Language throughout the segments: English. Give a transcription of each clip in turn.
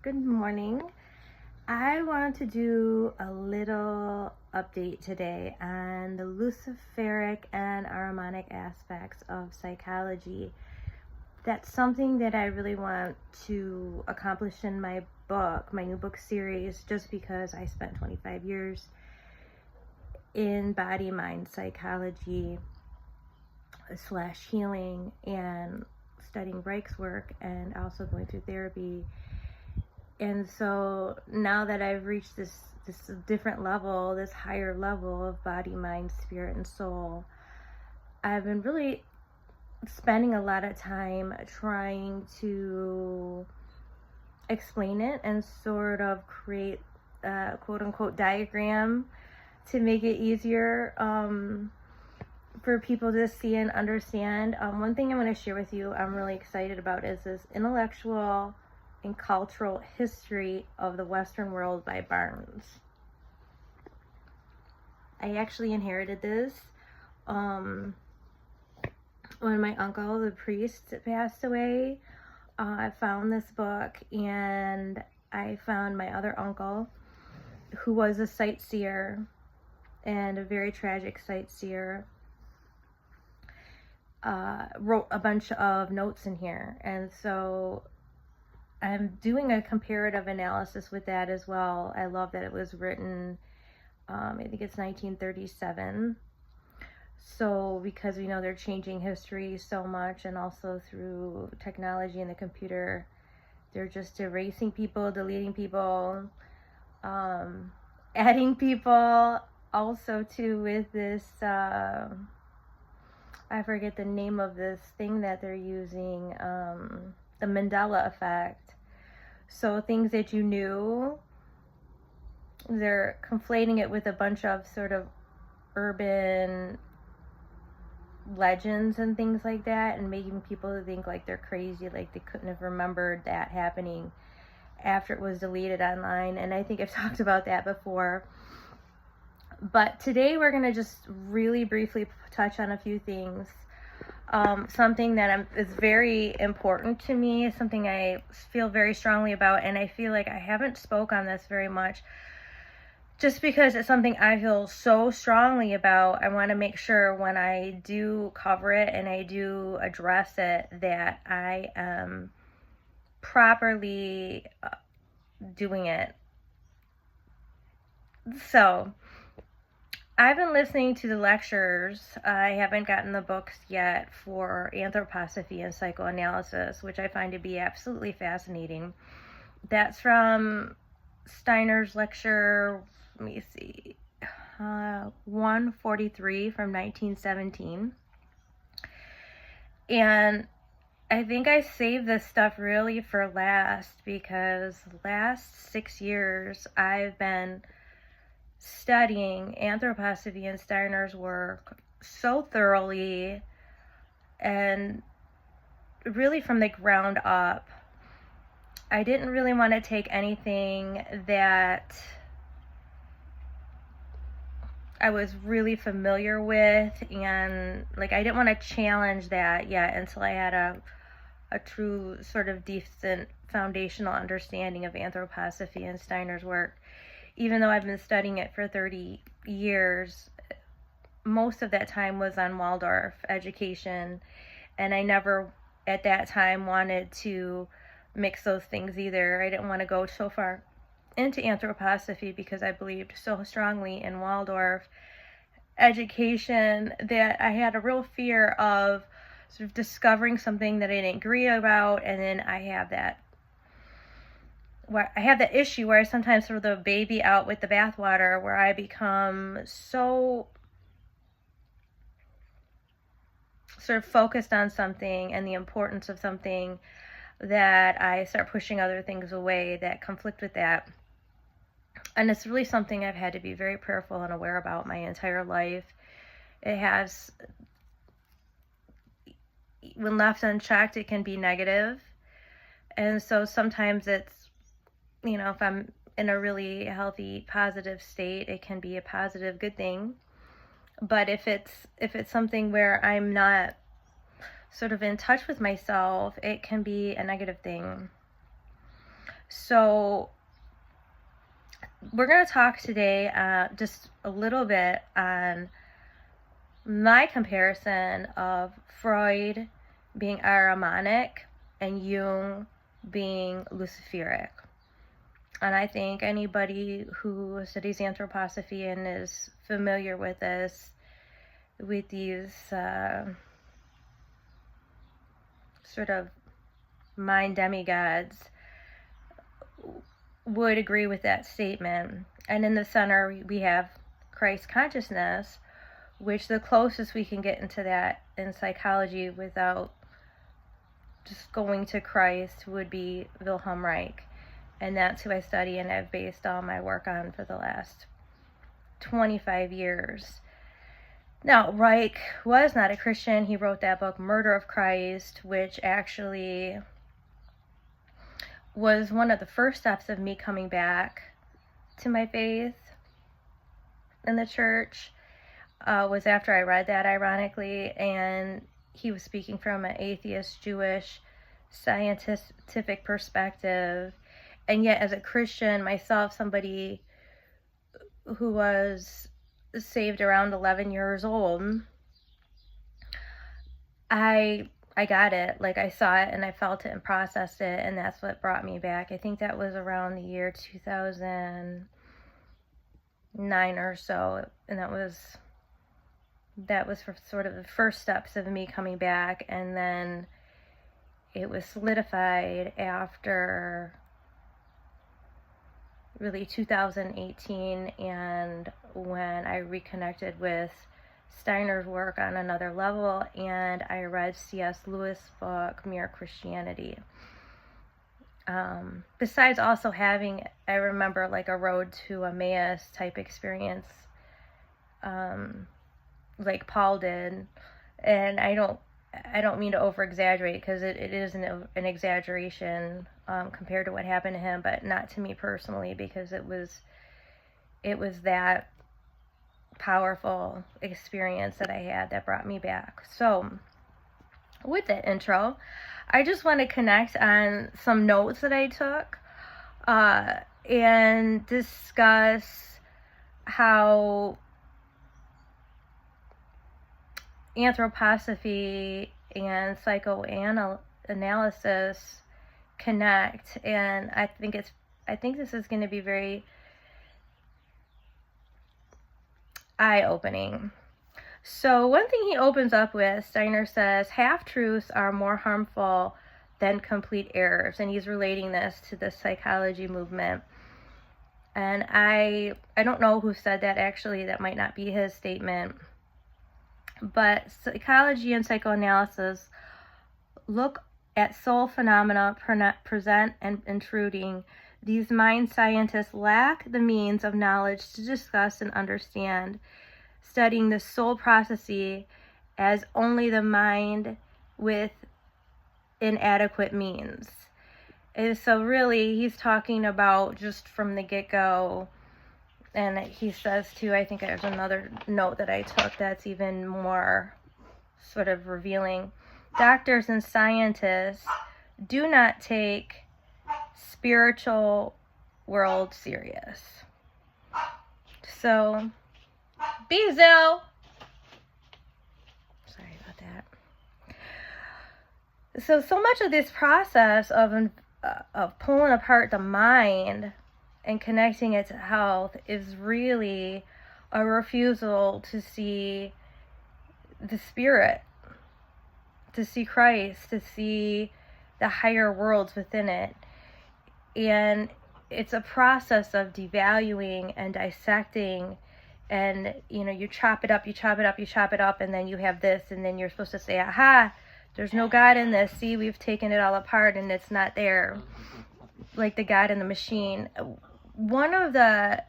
Good morning. I wanted to do a little update today on the luciferic and harmonic aspects of psychology. That's something that I really want to accomplish in my book, my new book series, just because I spent 25 years in body-mind psychology / healing and studying Reich's work and also going through therapy. And so now that I've reached this different level, this higher level of body, mind, spirit, and soul, I've been really spending a lot of time trying to explain it and sort of create a quote-unquote diagram to make it easier for people to see and understand. One thing I want to share with you I'm really excited about is this intellectual and cultural history of the Western world by Barnes. I actually inherited this when my uncle, the priest, passed away. I found this book, and I found my other uncle, who was a sightseer and a very tragic sightseer, wrote a bunch of notes in here. And so I'm doing a comparative analysis with that as well. I love that it was written, I think it's 1937. So because we know they're changing history so much, and also through technology and the computer, they're just erasing people, deleting people, adding people. Also too with this, I forget the name of this thing that they're using, the Mandela effect. So things that you knew, they're conflating it with a bunch of sort of urban legends and things like that, and making people think like they're crazy, like they couldn't have remembered that happening after it was deleted online. And I think I've talked about that before. But today we're going to just really briefly touch on a few things. Something that is very important to me, something I feel very strongly about, and I feel like I haven't spoke on this very much, just because it's something I feel so strongly about. I want to make sure when I do cover it and I do address it, that I am properly doing it. So I've been listening to the lectures. I haven't gotten the books yet for Anthroposophy and psychoanalysis, which I find to be absolutely fascinating. That's from Steiner's lecture, let me see, 143 from 1917. And I think I saved this stuff really for last, because the last 6 years I've been studying Anthroposophy and Steiner's work so thoroughly and really from the ground up. I didn't really want to take anything that I was really familiar with, and like I didn't want to challenge that yet until I had a true sort of decent foundational understanding of Anthroposophy and Steiner's work. Even though I've been studying it for 30 years, most of that time was on Waldorf education, and I never at that time wanted to mix those things either. I didn't want to go so far into Anthroposophy because I believed so strongly in Waldorf education that I had a real fear of sort of discovering something that I didn't agree about, and then I have that issue where I sometimes throw the baby out with the bathwater, where I become so sort of focused on something and the importance of something that I start pushing other things away that conflict with that. And it's really something I've had to be very prayerful and aware about my entire life. It has, when left unchecked, it can be negative. And so sometimes it's, if I'm in a really healthy, positive state, it can be a positive, good thing. But if it's something where I'm not sort of in touch with myself, it can be a negative thing. So we're going to talk today just a little bit on my comparison of Freud being Ahrimanic and Jung being Luciferic. And I think anybody who studies Anthroposophy and is familiar with this, with these sort of mind demigods, would agree with that statement. And in the center, we have Christ consciousness, which the closest we can get into that in psychology without just going to Christ would be Wilhelm Reich. And that's who I study and have based all my work on for the last 25 years. Now, Reich was not a Christian. He wrote that book, Murder of Christ, which actually was one of the first steps of me coming back to my faith in the church. Was after I read that, ironically, and he was speaking from an atheist, Jewish, scientific perspective. And yet, as a Christian myself, somebody who was saved around 11 years old, I got it. Like, I saw it and I felt it and processed it, and that's what brought me back. I think that was around the year 2009 or so, and that was for sort of the first steps of me coming back. And then it was solidified after really 2018, and when I reconnected with Steiner's work on another level, and I read C.S. Lewis' book, Mere Christianity. Besides also having, I remember, like a road to Emmaus type experience, like Paul did. And I don't mean to over exaggerate, because it is an exaggeration compared to what happened to him, but not to me personally, because it was that powerful experience that I had that brought me back. So with that intro, I just want to connect on some notes that I took and discuss how anthroposophy and psychoanalysis connect. And I think this is going to be very eye-opening. So one thing he opens up with, Steiner says, half-truths are more harmful than complete errors. And he's relating this to the psychology movement. And I don't know who said that, actually. That might not be his statement. But psychology and psychoanalysis look at soul phenomena present and intruding. These mind scientists lack the means of knowledge to discuss and understand, studying the soul processes as only the mind with inadequate means. And so really, he's talking about just from the get-go. And he says too, I think there's another note that I took that's even more sort of revealing. Doctors and scientists do not take spiritual world serious. So, Beezil! Sorry about that. So much of this process of pulling apart the mind and connecting it to health is really a refusal to see the spirit, to see Christ, to see the higher worlds within it. And it's a process of devaluing and dissecting, and you chop it up, and then you have this, and then you're supposed to say, aha, there's no God in this. See, we've taken it all apart and it's not there. Like the God in the machine. One of the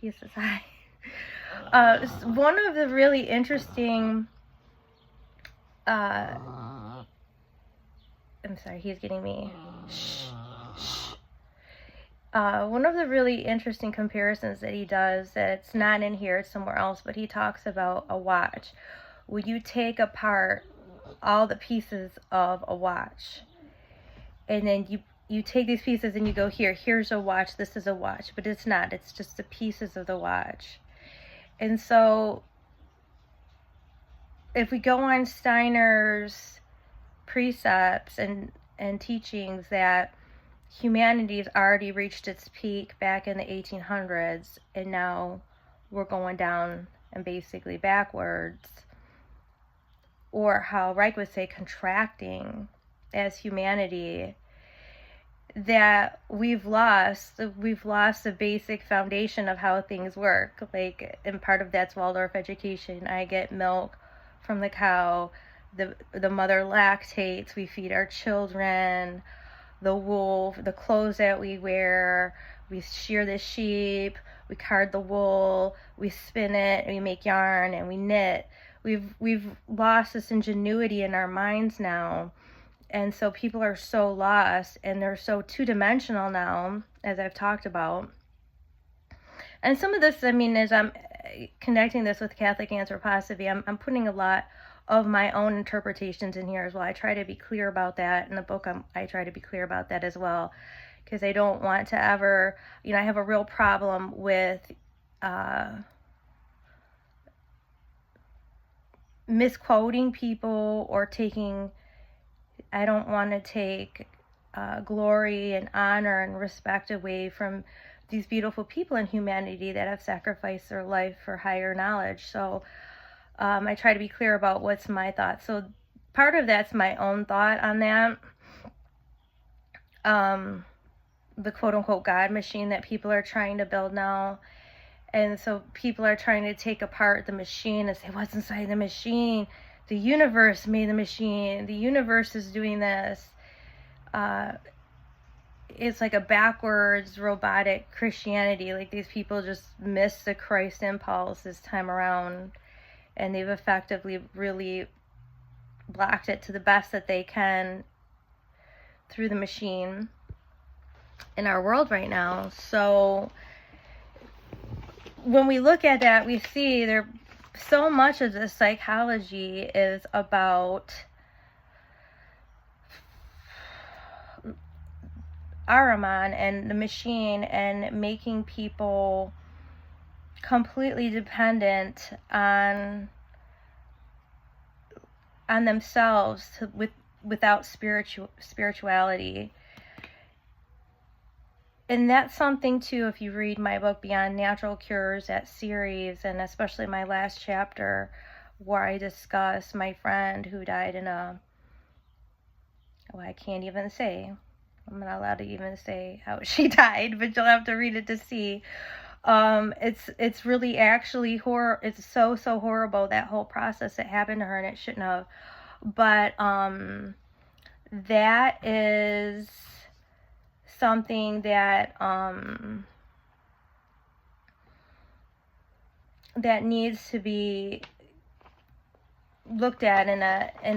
he says hi. One of the really interesting I'm sorry, he's getting me. One of the really interesting comparisons that he does, that's not in here, it's somewhere else, but he talks about a watch. Would you take apart all the pieces of a watch. And then you take these pieces and you go, here's a watch, this is a watch. But it's not. It's just the pieces of the watch. And so if we go on Steiner's precepts and teachings that humanity's already reached its peak back in the 1800s, and now we're going down and basically backwards, or how Reich would say contracting as humanity, that we've lost the basic foundation of how things work. Like, and part of that's Waldorf education. I get milk from the cow, the mother lactates, we feed our children, the wool, the clothes that we wear, we shear the sheep, we card the wool, we spin it, and we make yarn, and we knit. We've lost this ingenuity in our minds now. And so people are so lost, and they're so two-dimensional now, as I've talked about. And some of this, I mean, as I'm connecting this with Catholic anthroposophy, I'm putting a lot of my own interpretations in here as well. I try to be clear about that. In the book, I try to be clear about that as well, because I don't want to ever, I have a real problem with misquoting people or I don't want to take glory and honor and respect away from these beautiful people in humanity that have sacrificed their life for higher knowledge. So I try to be clear about what's my thought. So part of that's my own thought on that. The quote-unquote God machine that people are trying to build now. And so people are trying to take apart the machine and say, what's inside the machine? The universe made the machine. The universe is doing this. It's like a backwards robotic Christianity. Like, these people just missed the Christ impulse this time around, and they've effectively really blocked it to the best that they can through the machine in our world right now. So when we look at that, we see there so much of this psychology is about Ahriman and the machine, and making people completely dependent on themselves without spirituality. And that's something too, if you read my book Beyond Natural Cures, that series, and especially my last chapter where I discuss my friend who died in I can't even say, I'm not allowed to even say how she died, but you'll have to read it to see. It's really actually it's so horrible, that whole process that happened to her, and it shouldn't have. But that is something that that needs to be looked at in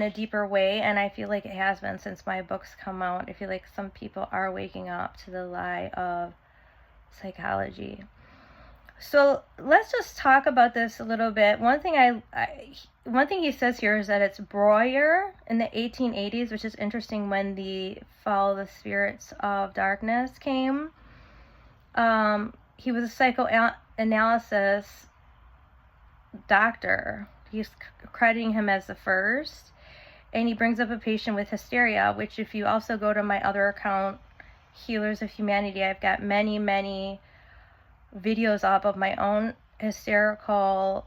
a deeper way, and I feel like it has been since my books come out. I feel like some people are waking up to the lie of psychology. So let's just talk about this a little bit. One thing one thing he says here is that it's Breuer in the 1880s, which is interesting, when the fall of the spirits of darkness came. He was a psychoanalysis doctor. He's crediting him as the first. And he brings up a patient with hysteria, which, if you also go to my other account, Healers of Humanity, I've got many videos up of my own hysterical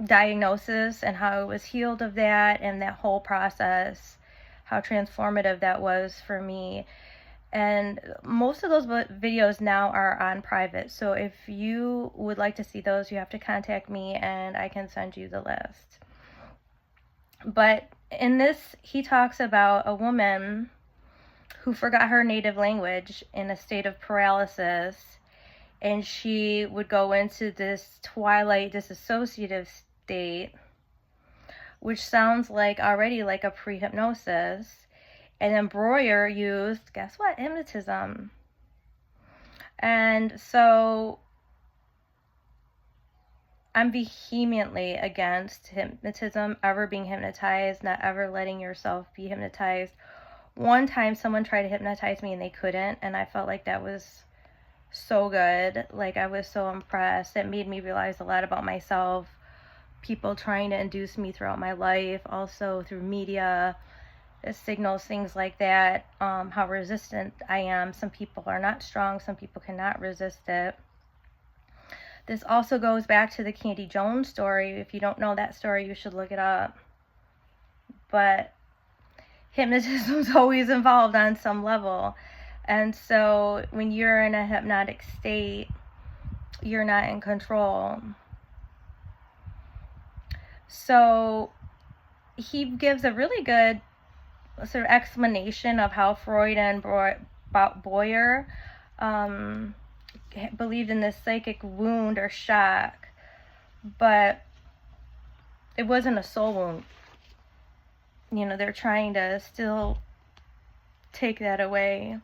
diagnosis and how I was healed of that, and that whole process, how transformative that was for me. And most of those videos now are on private, so if you would like to see those, you have to contact me and I can send you the list. But in this, he talks about a woman who forgot her native language in a state of paralysis, and she would go into this twilight dissociative state, which sounds already like a pre-hypnosis. And then Breuer used, guess what? Hypnotism. And so I'm vehemently against hypnotism, ever being hypnotized, not ever letting yourself be hypnotized. One time someone tried to hypnotize me and they couldn't, and I felt like that was so good. Like, I was so impressed. It made me realize a lot about myself. People trying to induce me throughout my life, also through media, it signals things like that, how resistant I am. Some people are not strong, some people cannot resist it. This also goes back to the Candy Jones story. If you don't know that story, you should look it up. But hypnotism is always involved on some level. And so when you're in a hypnotic state, you're not in control. So he gives a really good sort of explanation of how Freud and Boyer believed in this psychic wound or shock, but it wasn't a soul wound. You know, they're trying to still take that away.